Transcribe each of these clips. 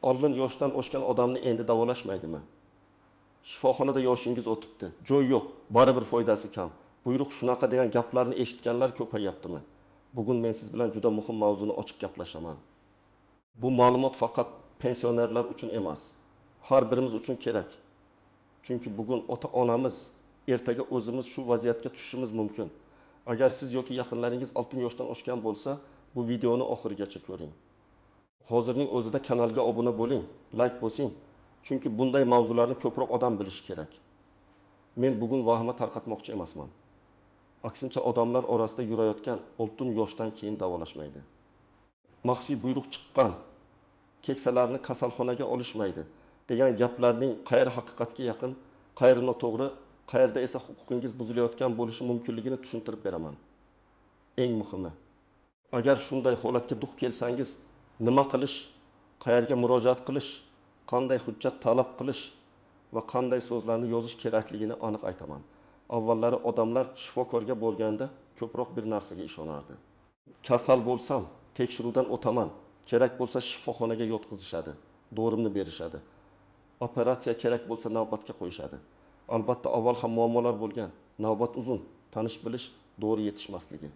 Oldin yoshdan o'sgan odamni endi davolashmaydimi? Shifoxonada yoshingiz o'tibdi. Joy yo'q, baribir foydasi kam. Buyruq shunaqa degan gaplarni eshitganlar ko'payaptimi? Bugun men siz bilan juda muhim mavzuni ochib gaplashaman. Bu ma'lumot faqat pensionerlar uchun emas, har birimiz uchun kerak. Chunki bugun ota-onamiz, ertaga o'zimiz shu vaziyatga tushishimiz mumkin. Agar siz yoki yaqinlaringiz 6 yoshdan oshgan bo'lsa, bu videoni oxirigacha ko'ring. Hozirning o'zida kanalga obuna bo'ling, like bosing. Chunki bunday mavzularni ko'proq odam bilishi kerak. Men bugun vahima tarqatmoqchi emasman. Aksincha odamlar orasida yurayotgan 6 yoshdan keyin davolashmaydi. Maxfiy buyruq chiqqan, keksalarni kasalxonaga olishmaydi degan gaplarning qayeri haqiqatga yaqin, qayeri noto'g'ri, qayerda esa huquqingiz buzilayotgan bo'lishi mumkinligini tushuntirib beraman. Eng muhimi, agar shunday holatga duch kelsangiz, nima qilish, qayerga murojaat qilish, qanday hujjat talab qilish va qanday so'zlarni yozish kerakligini aniq aytaman. Avvallari odamlar shifokorga bo'lganda ko'proq bir narsaga ishonardi. Kasal bo'lsam, tekshiruvdan o'taman, kerak bo'lsa shifoxonaga yotqizishadi, dorimni berishadi. Operatsiya kerak bo'lsa navbatga qo'yishadi. Albatta avval ham muammolar bo'lgan, navbat uzun, tanish bilish, dori yetishmasligi.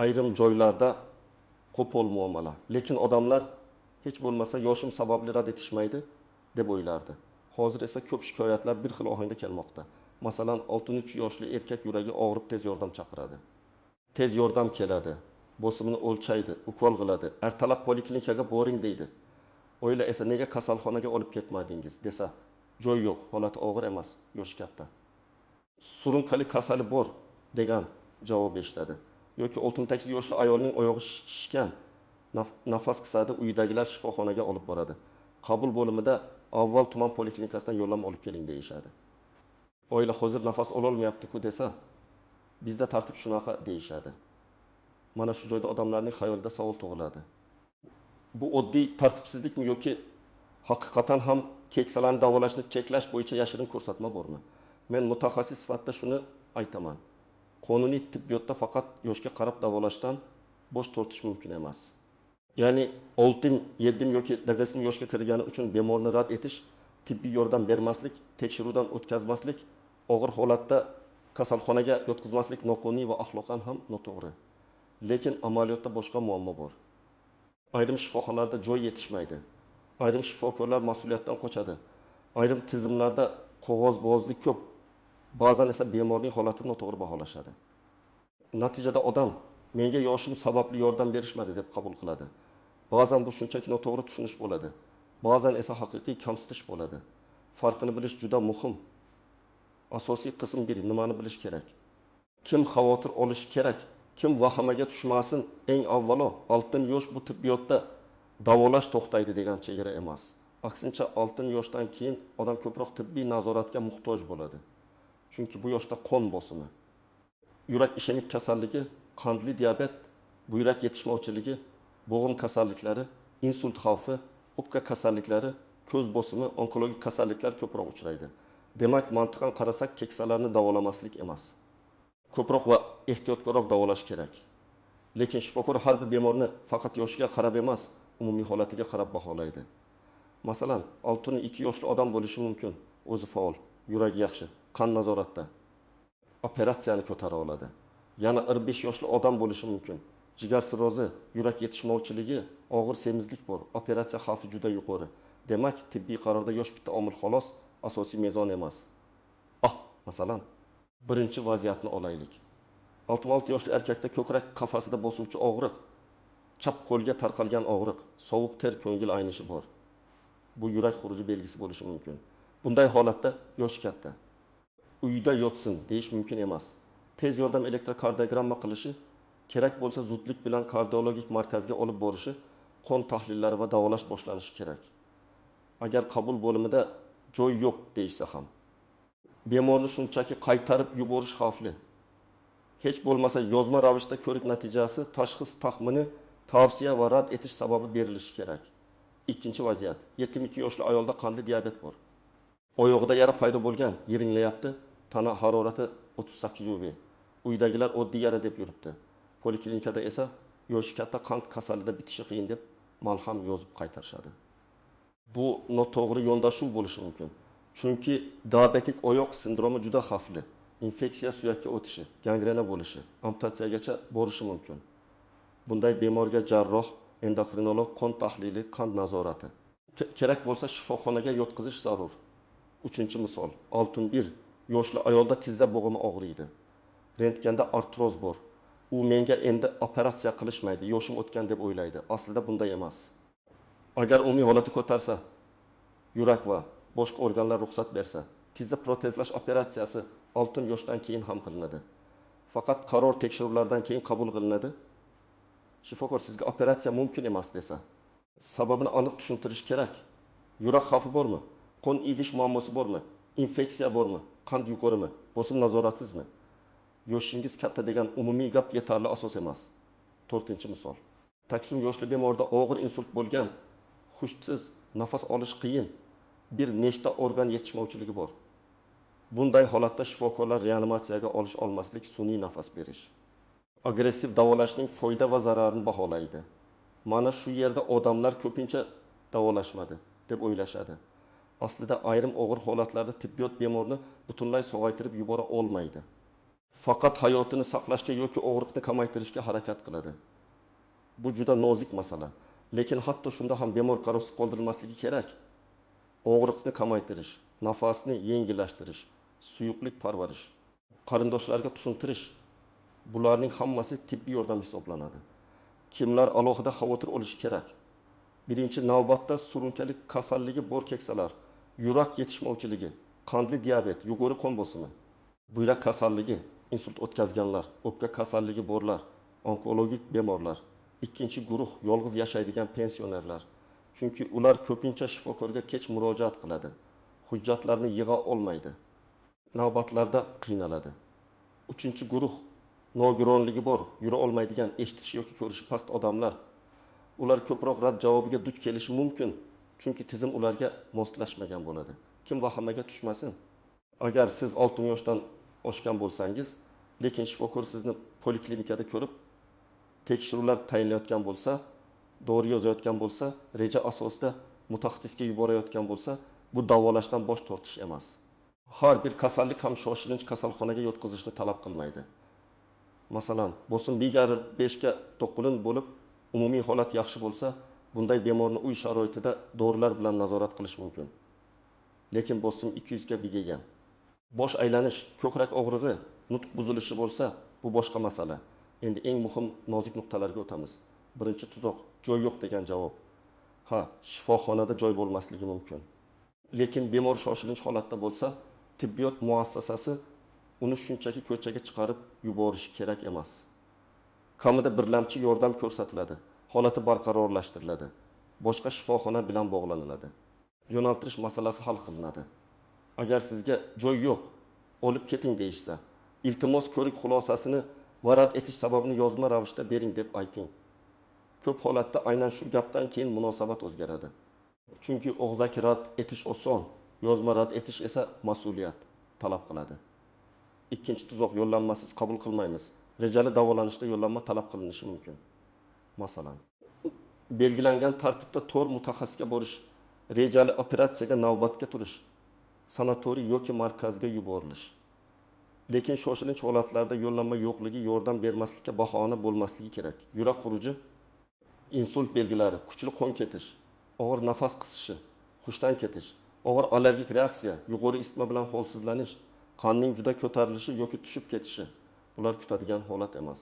Ayrim joylarda qo'pol muomala. Lekin odamlar hech bo'lmasa yoshim sababli rad etishmaydi deb o'ylardi. Hozir esa ko'p shikoyatlar bir xil ohangda kelmoqda. Masalan, 63 yoshli erkak yuragi og'rib tez yordam chaqiradi. Tez yordam keladi, bosimini o'lchaydi, ukol qiladi, ertalab poliklinikaga boring deydi. O'yla esa nega kasalxonaga olib ketmadingiz desa, joy yo'q, holati og'ir emas, yoshi katta. Surunkali kasali bor degan javob eshitadi. Yoki 68 yoshli ayolning oyog'i shishgan, nafas qisadi, uyidagilar shifoxonaga olib boradi. Qabul bo'limida avval tuman poliklinikasidan yo'llanma olib keling deyishadi. Oila hozir nafas ololmayapti-ku desa, bizda tartib shunaqa deyishadi. Mana shu joyda odamlarning xayolida savol tug'iladi. Bu oddiy tartibsizlikmi yoki haqiqatan ham keksalarni davolashni cheklash bo'yicha yashirin ko'rsatma bormi? Men mutaxassis sifatida shuni aytaman. Qonuniy tibbiyotda faqat yoshga qarab davolashdan bosh tortish mumkin emas. Ya'ni 6, 7 yoki 9 yoshga kirgani uchun bemorni rad etish, tibbiy yordam bermaslik, tekshiruvdan o'tkazmaslik, og'ir holatda kasalxonaga yotqizmaslik noqonuniy va axloqan ham noto'g'ri. Lekin amaliyotda boshqa muammo bor. Ayrim shifoxonalarda joy yetishmaydi. Ayrim shifokorlar mas'uliyatdan qochadi. Ayrim tizimlarda qog'ozbozlik ko'p. Ba'zan esa bemorning holatini noto'g'ri baholashadi. Natijada odam menga yoshim sababli yordam berishmadi deb qabul qiladi. Ba'zan bu shunchaki noto'g'ri tushunish bo'ladi. Ba'zan esa haqiqiy kamsitish bo'ladi. Farqini bilish juda muhim. Asosiy qism 1 nimani bilish kerak? Kim xavotir olishi kerak? Kim vahimaga tushmasin? Eng avvalo 6 yosh bu tibbiyotda davolash to'xtaydi degan chegara emas. Aksincha 6 yoshdan keyin odam ko'proq tibbiy nazoratga muhtoj bo'ladi. Chunki bu yoshda qon bosimi, yurak ishemik kasalligi, qandli diabet, buyrak yetishmovchiligi, bo'g'im kasalliklari, insult xavfi, o'pka kasalliklari, ko'z bosimi, onkologik kasalliklar ko'proq uchraydi. Demak, mantiqan qarasak, keksalarni davolamaslik emas. Ko'proq va ehtiyotkorroq davolash kerak. Lekin shifokor har bir bemorni faqat yoshiga qarab emas, umumiy holatiga qarab baholaydi. Masalan, 6-2 yoshli odam bo'lishi mumkin, o'zi faol, yuragi yaxshi, qon nazoratda, operatsiyani ko'tara oladi. Yana 5 yoshli odam bo'lishi mumkin. Jigar sirrozi, yurak yetishmovchiligi, og'ir semizlik bor, operatsiya xavfi juda yuqori. Demak, tibbiy qarorda yosh bitta omil xolos, asosiy mezon emas. Masalan, birinchi vaziyatni olaylik. 66 yoshli erkakda ko'krak qafasida bosuvchi og'riq, chap qo'lga tarqalgan og'riq, sovuq ter, ko'ngil aynishi bor. Bu yurak xuruji belgisi bo'lishi mumkin. Bunday holatda yosh katta. Uyda yotsin deyish mumkin emas. Tez yordam elektrokardiogramma qilishi, kerak bo'lsa zudlik bilan kardiologik markazga olib borishi, qon tahlillari va davolash boshlanishi kerak. Agar qabul bo'limida joy yo'q deyilsa ham, bemorni shunchaki qaytarib yuborish xavfli. Hech bo'lmasa yozma ravishda ko'rik natijasi, tashxis taxmini, tavsiya va rad etish sababi berilishi kerak. Ikkinchi vaziyat, 72 yoshli ayolda qandli diabet bor. Oyog'ida yara paydo bo'lgan, yiringlayapti, tana harorati 38 UV. Uydagilar oddiy yara deb yuribdi. Poliklinikada esa yoshi katta qand kasalida bitishi qiyin deb malham yozib qaytarishadi. Bu noto'g'ri yondashuv bo'lishi mumkin. Chunki diabetik oyoq sindromi juda xavfli. Infeksiya suyakka o'tishi, gangrena bo'lishi, amputatsiyagacha borishi mumkin. Bunday bemorga jarroh, endokrinolog, qon tahlili, qand nazorati. Kerak bo'lsa shifoxonaga yotqizish zarur. 3-misol, 6.1. Yoshli ayolda tizza bo'g'imi og'riydi. Rentgenda artroz bor. U menga endi operatsiya qilishmaydi, yoshim o'tgan deb o'ylaydi. Aslida bunday emas. Agar umumiy holati ko'tarsa, yurak va boshqa organlar ruxsat bersa, tizza protezlash operatsiyasi 6 yoshdan keyin ham qilinadi. Faqat qaror tekshiruvlardan keyin qabul qilinadi. Shifokor sizga operatsiya mumkin emas desa, sababini aniq tushuntirish kerak. Yurak xavfi bormi? Qon ivish muammosi bormi? Infeksiya bormi? Qand yuqorimi? Bosim nazoratsizmi? Yoshingiz katta degan umumiy gap yetarli asos emas. 4-misol. Taksum yoshli bemorda og'ir insult bo'lgan, xushsiz, nafas olish qiyin, bir nechta organ yetishmovchiligi bor. Bunday holatda shifokorlar reanimatsiyaga olish olmaslik, sun'iy nafas berish. Agressiv davolashning foyda va zararini baholaydi. Mana shu yerda odamlar ko'pincha davolashmadi deb o'ylashadi. Aslida ayrim og'ir holatlarda tibbiyot bemorni butunlay sog'aytirib yubora olmaydi. Faqat hayotini saqlashga yoki og'riqni kamaytirishga harakat qiladi. Bu juda nozik masala. Lekin hatto shunda ham bemor qarovsiz qoldirilmasligi kerak. Og'riqni kamaytirish, nafasni yengillashtirish, suyuqlik parvarish, qarindoshlarga tushuntirish, bularning hammasi tibbiy yordam hisoblanadi. Kimlar alohida xavotir olishi kerak? Birinchi navbatda surunkali kasalligi bor keksalar, yurak yetishmovchiligi, qandli diabet, yuqori qon bosimi, buyrak kasalligi, insult o'tkazganlar, o'pka kasalligi borlar, onkologik bemorlar, ikkinchi guruh yolg'iz yashaydigan pensionerlar. Chunki ular ko'pincha shifokorga kech murojaat qiladi. Hujjatlarni yig'a olmaydi. Navbatlarda qiynaladi. Uchinchi guruh nogironligi bor, yura olmaydigan, eshitish yoki ko'rishi past odamlar. Ular ko'proq rad javobiga duch kelishi mumkin, chunki tizim ularga moslashmagan bo'ladi. Kim vahimaga tushmasin. Agar siz 6 yoshdan oshgan bo'lsangiz, lekin shifokor sizni poliklinikada ko'rib, tekshiruvlar tayinlayotgan bo'lsa, dori yozayotgan bo'lsa, reja asosida mutaxassisga yuborayotgan bo'lsa, bu davolashdan bosh tortish emas. Har bir kasallik ham shoshilinch kasalxonaga yotqizishni talab qilmaydi. Masalan, bosim 1,5 ga 9 bo'lib, umumiy holat yaxshi bo'lsa, bunday bemorni uy sharoitida dorilar bilan nazorat qilish mumkin. Lekin bosim 200 ga bigagan, bosh aylanish, ko'krak og'rig'i, nutq buzilishi bo'lsa, bu boshqa masala. Endi eng muhim nozik nuqtalarga o'tamiz. Birinchi tuzoq, joy yo'q degan javob. Ha, shifoxonada joy bo'lmasligi mumkin. Lekin bemor shoshilinch holatda bo'lsa, tibbiyot muassasasi uni shunchaki ko'chaga chiqarib yuborish kerak emas. Kamida birlamchi yordam ko'rsatiladi, holati barqarorlashtiriladi, boshqa shifoxona bilan bog'laniladi. Yo'naltirish masalasi hal qilinadi. Agar sizga joy yo'q, olib keting deyishsa, iltimos ko'rik xulosasini va rad etish sababini yozma ravishda bering deb ayting. Ko'p holatda aynan shu gapdan keyin munosabat o'zgaradi. Chunki og'zaki rad etish oson, yozma rad etish esa mas'uliyat talab qiladi. Ikkinchi tuzoq yo'llanmasiz qabul qilmaymiz. Rejali davolanishda yo'llanma talab qilinishi mumkin. Masalan, belgilangan tartibda 4 mutaxassisga borish, rejali operatsiyaga navbatga turish, sanatoriy yoki markazga yuborilish. Lekin shoshilinch holatlarda yo'llanma yo'qligi yordam bermaslikka bahona bo'lmasligi kerak. Yurak xuruji, insult belgilari, kuchli qon ketish, og'ir nafas qisishi, hushdan ketish, og'ir allergik reaksiya, yuqori isitma bilan holsizlanish, qonning juda ko'tarilishi yoki tushib ketishi. Bular kutadigan holat emas.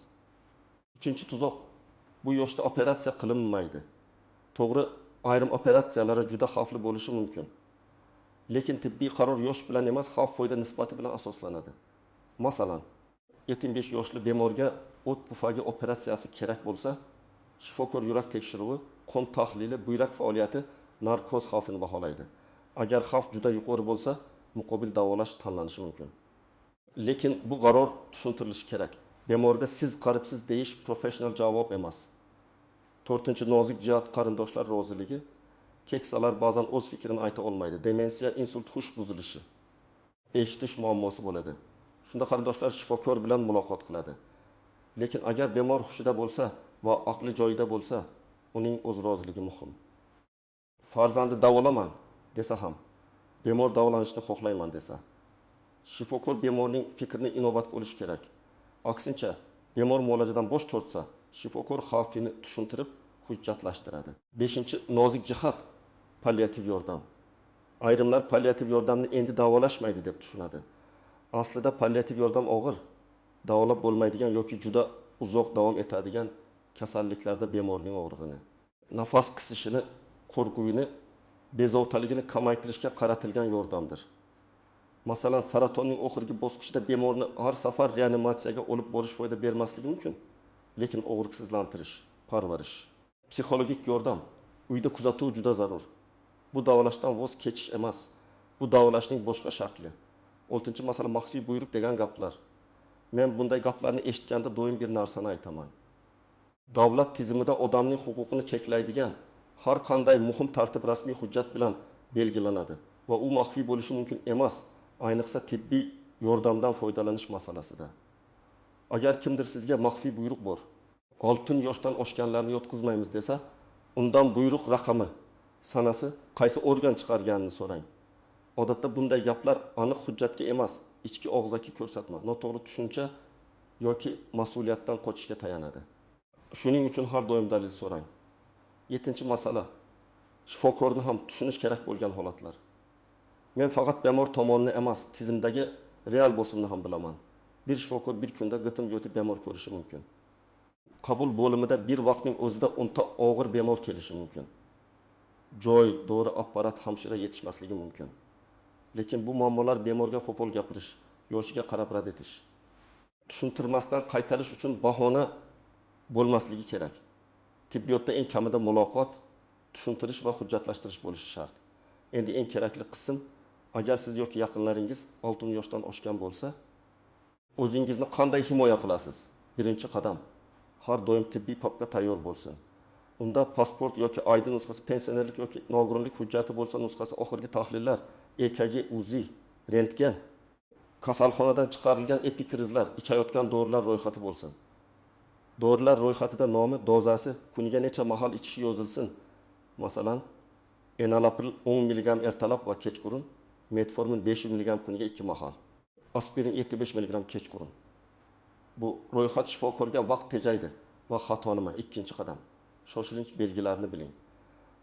Uchinchi tuzoq, bu yoshda operatsiya qilinmaydi. To'g'ri, ayrim operatsiyalar juda xavfli bo'lishi mumkin. Lekin tibbiy qaror yosh bilan emas, xavf-foyda nisbati bilan asoslanadi. Masalan, 75 yoshli bemorga o't pufagi operatsiyasi kerak bo'lsa, shifokor yurak tekshiruvi, qon tahlili, buyrak faoliyati, narkoz xavfini baholaydi. Agar xavf juda yuqori bo'lsa, muqobil davolash tanlanishi mumkin. Lekin bu qaror tushuntirilishi kerak. Bemorga siz qaribsiz deyish professional javob emas. 4-chi nozik jihat qarindoshlar roziligi. Keksalar ba'zan o'z fikrini ayta olmaydi. Demensiya, insult, hush buzilishi, eshitish muammosi bo'ladi. Shunda qarindoshlar shifokor bilan muloqot qiladi. Lekin agar bemor hushida bo'lsa va aqli joyida bo'lsa, uning o'z roziligi muhim. farzandi davolaman desa ham, bemor davolanishni xohlayman desa, shifokor bemorning fikrini inobatga olish kerak. Aksincha, bemor muolajadan bosh tortsa, shifokor xavfini tushuntirib, hujjatlashtiradi. 5-nozik jihat palliativ yordam. Ayrimlar palliativ yordamni endi davolashmaydi deb tushunadi. Aslida palliativ yordam og'ir, davolab bo'lmaydigan yoki juda uzoq davom etadigan kasalliklarda bemorning og'rig'ini, nafas qisishini, qo'rquvini, bezovtaligini kamaytirishga qaratilgan yordamdir. Masalan, saratonning oxirgi bosqichida bemorni har safar reanimatsiyaga olib borish foyda bermasligi mumkin, lekin og'riqsizlantirish, parvarish. Psixologik yordam, uyda kuzatuv juda zarur. Bu davolashdan voz kechish emas, bu davolashning boshqa shakli. 6-masala maxfiy buyruq degan gaplar. Men bunday gaplarni eshitganda doim bir narsani aytaman. Davlat tizimida odamning huquqini cheklaydigan har qanday muhim tartib rasmiy hujjat bilan belgilanadi va u maxfiy bo'lishi mumkin emas, ayniqsa tibbiy yordamdan foydalanish masalasida. Agar kimdir sizga maxfiy buyruq bor, 6 yoshdan oshganlarni yotqizmaymiz desa, undan buyruq raqami, sanasi, qaysi organ chiqarganini so'rang. Odatda bunday gaplar aniq hujjatga emas, ichki og'zaki ko'rsatma, noto'g'ri tushuncha yoki mas'uliyatdan qochishga tayanadi. Shuning uchun har doim dalil so'rang. 7-masala, shifokorni ham tushunish kerak bo'lgan holatlar. Men faqat bemor tomonini emas, tizimdagi real bosimni ham bilaman. Bir shifokor bir kunda g'itim yotib bemor ko'rishi mumkin. Qabul bo'limida bir vaqtning o'zida 10 ta og'ir bemor kelishi mumkin. Joy, dori, apparat, hamshira yetishmasligi mumkin. Lekin bu muammolar bemorga qo'pol gapirish, yoshiga qarab rad etish, tushuntirmasdan qaytarish uchun bahona bo'lmasligi kerak. Tibbiyotda eng kamida muloqot, tushuntirish va hujjatlashtirish bo'lishi shart. Endi eng kerakli qism, agar siz yoki yaqinlaringiz 6 yoshdan oshgan bo'lsa, o'zingizni qanday himoya qilasiz? Birinchi qadam, har doim tibbiy papka tayyor bo'lsin. Unda pasport yoki ID nusxasi, pensionerlik yoki nogironlik hujjati bo'lsa, nusxasi, oxirgi tahlillar, EKG, UZI, rentgen, kasalxonadan chiqarilgan epikrizlar, ichayotgan dorilar ro'yxati bo'lsin. Dorilar ro'yxatida nomi, dozasi, kuniga necha mahal ichishi yozilsin. Masalan, enalapril 10 mg ertalab va kechqurun, metformin 500 mg kuniga 2 mahal, aspirin 75 mg kechqurun. Bu ro'yxat shifokorga vaqt tejaydi va xato nima? 2-qadam. Shoshilinch belgilarini biling.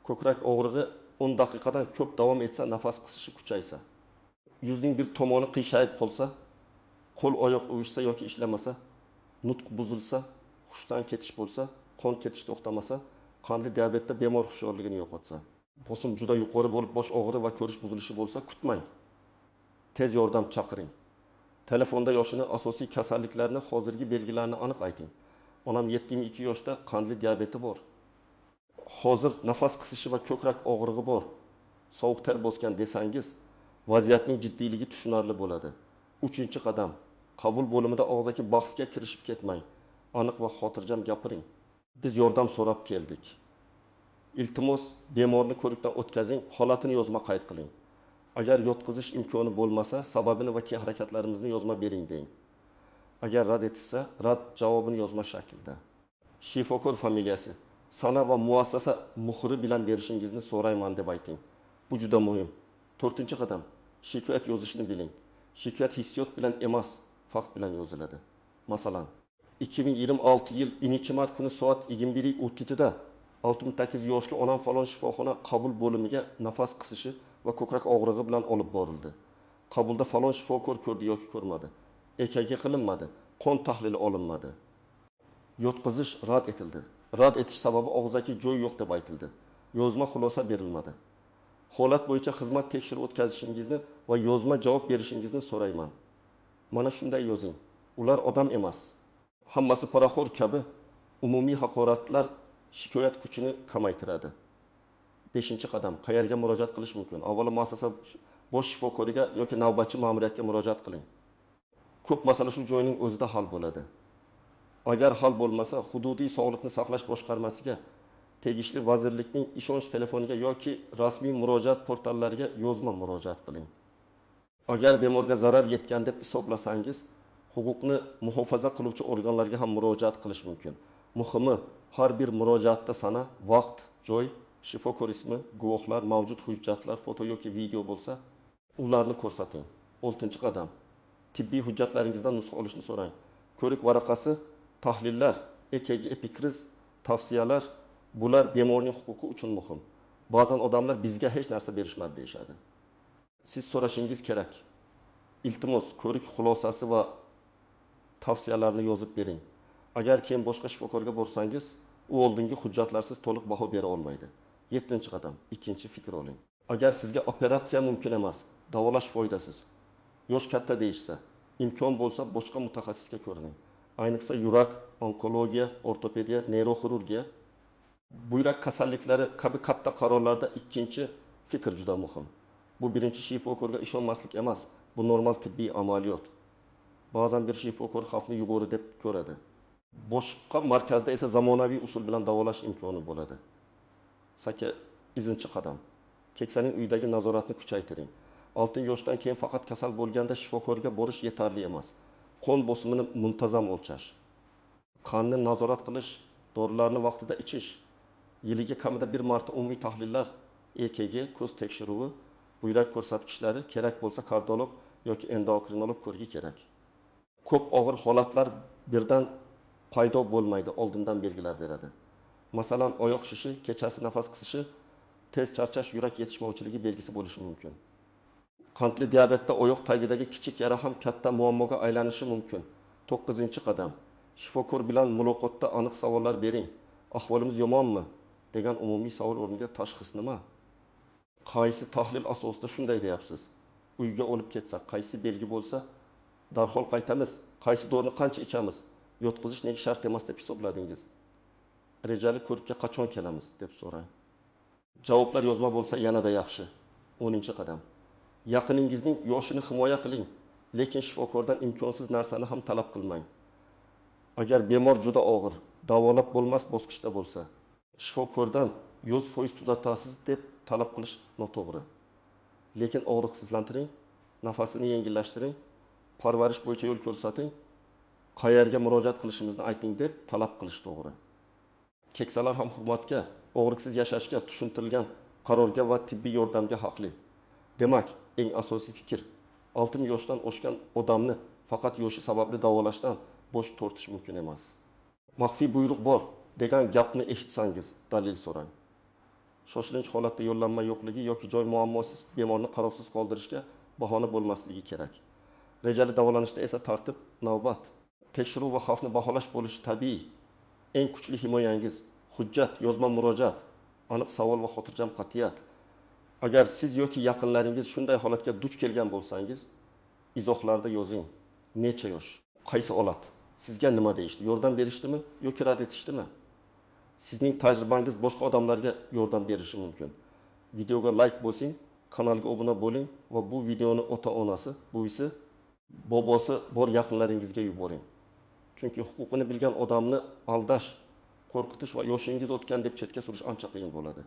Ko'krak og'rig'i 10 daqiqadan ko'p davom etsa, nafas qisishi kuchaysa, yuzning bir tomoni qiyshayib qolsa, qo'l oyoq uvishsa yoki ishlamasa, nutq buzilsa, hushdan ketish bo'lsa, qon ketish to'xtamasa, qandli diabetda bemor hushyorligini yo'qotsa, bosim juda yuqori bo'lib bosh og'rig'i va ko'rish buzilishi bo'lsa, kutmang. Tez yordam chaqiring. Telefonda yoshini, asosiy kasalliklarni, hozirgi belgilarini aniq ayting. Onam 72 yoshda, qandli diabeti bor. Hozir nafas qisishi va ko'krak og'rig'i bor. Sovuq ter bosgan desangiz, vaziyatning jiddiyligi tushunarli bo'ladi. 3-qadam, qabul bo'limida og'zaki bahsga kirishib ketmang. Aniq va xotirjam gapiring. Biz yordam so'rab keldik. Iltimos, bemorni ko'rikdan o'tkazing, holatini yozma qayd qiling. Agar yotqizish imkoni bo'lmasa, sababini va keyin harakatlarimizni yozma bering deng. Agar rad etilsa, rad javobini yozma shaklda. Shifokor familiyasi, sana va muassasa muhri bilan berishingizni so'rayman deb ayting. Bu juda muhim. 4-qadam, shikoyat yozishni biling. Shikoyat hissiyot bilan emas, fakt bilan yoziladi. Masalan, 2026 yil 2-mart kuni soat 21:30 da 68 yoshli onam falon shifoxona qabul bo'limiga nafas qisishi va ko'krak og'rig'i bilan olib borildi. Qabulda falon shifokor ko'rdi yoki ko'rmadi. EKG qilinmadi, qon tahlili olinmadi. Yotqizish rad etildi. Rad etish sababi og'zaki joy yo'q deb aytildi. Yozma xulosa berilmadi. Holat bo'yicha xizmat tekshiruv o'tkazishingizni va yozma javob berishingizni so'rayman. Mana shunday yozing. Ular odam emas. Hammasi paraxo'r kabi umumiy haqoratlar shikoyat kuchini kamaytiradi. 5-qadam, qayerga murojaat qilish mumkin? Avvalo muassasa bosh shifokoriga yoki navbatchi ma'muriyatga murojaat qiling. Ko'p masala shu joyning o'zida hal bo'ladi. Agar hal bo'lmasa, hududiy sog'liqni saqlash boshqarmasiga, tegishli vazirlikning ishonch telefoniga yoki rasmiy murojaat portallariga yozma murojaat qiling. Agar bemorga zarar yetgan deb hisoblasangiz, huquqni muhofaza qiluvchi organlarga ham murojaat qilish mumkin. Muhimi, har bir murojaatda sana, vaqt, joy, Shifokor ismi, guvohlar, mavjud hujjatlar, foto yoki video bo'lsa, ularni ko'rsating. 6-qadam. Tibbiy hujjatlaringizdan nusxa olishni so'rang. Ko'rik varaqasi, tahlillar, EKG, epikriz, tavsiyalar, bular bemorning huquqi uchun muhim. Ba'zan odamlar bizga hech narsa berishmadi deyishadi. Siz so'rashingiz kerak. Iltimos, ko'rik xulosasi va tavsiyalarni yozib bering. Agar keyin boshqa shifokorga borsangiz, u oldingi hujjatlarsiz to'liq baho bera olmaydi. 7-qadam, ikkinchi fikr oling. Agar sizga operatsiya mumkin emas, davolash foydasiz, yosh katta deyishsa, imkon bo'lsa boshqa mutaxassisga ko'rining. Ayniqsa yurak, onkologiya, ortopediya, neyroxirurgiya, buyrak kasalliklari kabi katta qarorlarda ikkinchi fikr juda muhim. Bu birinchi shifokorga ishonmaslik emas, bu normal tibbiy amaliyot. Ba'zan bir shifokor xavfni yuqori deb ko'radi. Boshqa markazda esa zamonaviy usul bilan davolash imkoni bo'ladi. 8-qadam. Keksaning uyidagi nazoratni kuchaytiring. 6 yoshdan keyin faqat kasal bo'lganda shifokorga borish yetarli emas. Qon bosimini muntazam o'lchash, qonni nazorat qilish, dorilarni vaqtida ichish, yiliga kamida bir marta umumiy tahlillar, EKG, ko'z tekshiruvi, buyrak ko'rsatkichlari, kerak bo'lsa kardiolog yoki endokrinolog ko'rgi kerak. Ko'p og'ir holatlar birdan paydo bo'lmaydi, oldindan belgilar beradi. Masalan, oyoq shishi, kechasi nafas qisishi, tez charchash yurak yetishmovchiligi belgisi bo'lishi mumkin. Qandli diabetda oyoq tagidagi kichik yara ham katta muammoga aylanishi mumkin. 9-qadam. Shifokor bilan muloqotda aniq savollar bering. Ahvolimiz yomonmi? degan umumiy savol o'rniga tashxis nima? Qaysi tahlil asosida shunday deyapsiz? Uyga olib ketsak, qaysi belgi bo'lsa, darhol qaytamiz. Qaysi dorini qancha ichamiz? Yotqizish nega shart emas deb hisobladingiz? Rejali ko'rikka qachon kelamiz deb so'rang. Javoblar yozma bo'lsa yanada yaxshi. 10-qadam. Yaqiningizning yoshini himoya qiling, lekin shifokordan imkonsiz narsani ham talab qilmang. Agar bemor juda og'ir, davolab bo'lmas bosqichda bo'lsa, shifokordan 100% tuzatasiz deb talab qilish noto'g'ri. Lekin og'riqsizlantiring, nafasini yengillashtiring, parvarish bo'yicha yo'l ko'rsating, qayerga murojaat qilishimizni ayting deb talab qilish to'g'ri. Keksalar ham hurmatga, og'riqsiz yashashga, tushuntirilgan qarorga va tibbiy yordamga haqli. Demak, eng asosiy fikr, 60 yoshdan oshgan odamni faqat yoshi sababli davolashdan bosh tortish mumkin emas. Maxfiy buyruq bor degan gapni eshitsangiz, dalil so'rang. Shoshilinch holatda yo'llanma yo'qligi yoki joy muammosiz bemorni qarovsiz qoldirishga bahona bo'lmasligi kerak. Rejali davolanishda esa tartib, navbat, tekshiruv va xavfni baholash bo'lishi tabiiy. Eng kuchli himoyangiz hujjat, yozma murojaat, aniq savol va xotirjam qat'iyat. Agar siz yoki yaqinlaringiz shunday holatga duch kelgan bo'lsangiz, izohlarda yozing. Necha yosh? Qaysi olat? Sizga nima deyishdi? Yordam berishdimi yoki rad etishdimi? Sizning tajribangiz boshqa odamlarga yordam berishi mumkin. Videoga like bosing, kanalga obuna bo'ling va bu videoni ota-onasi, buvisi, bobosi bor yaqinlaringizga yuboring. Chunki huquqini bilgan odamni aldash, qo'rqitish va yoshingiz o'tgan deb chetga surish ancha qiyin bo'ladi.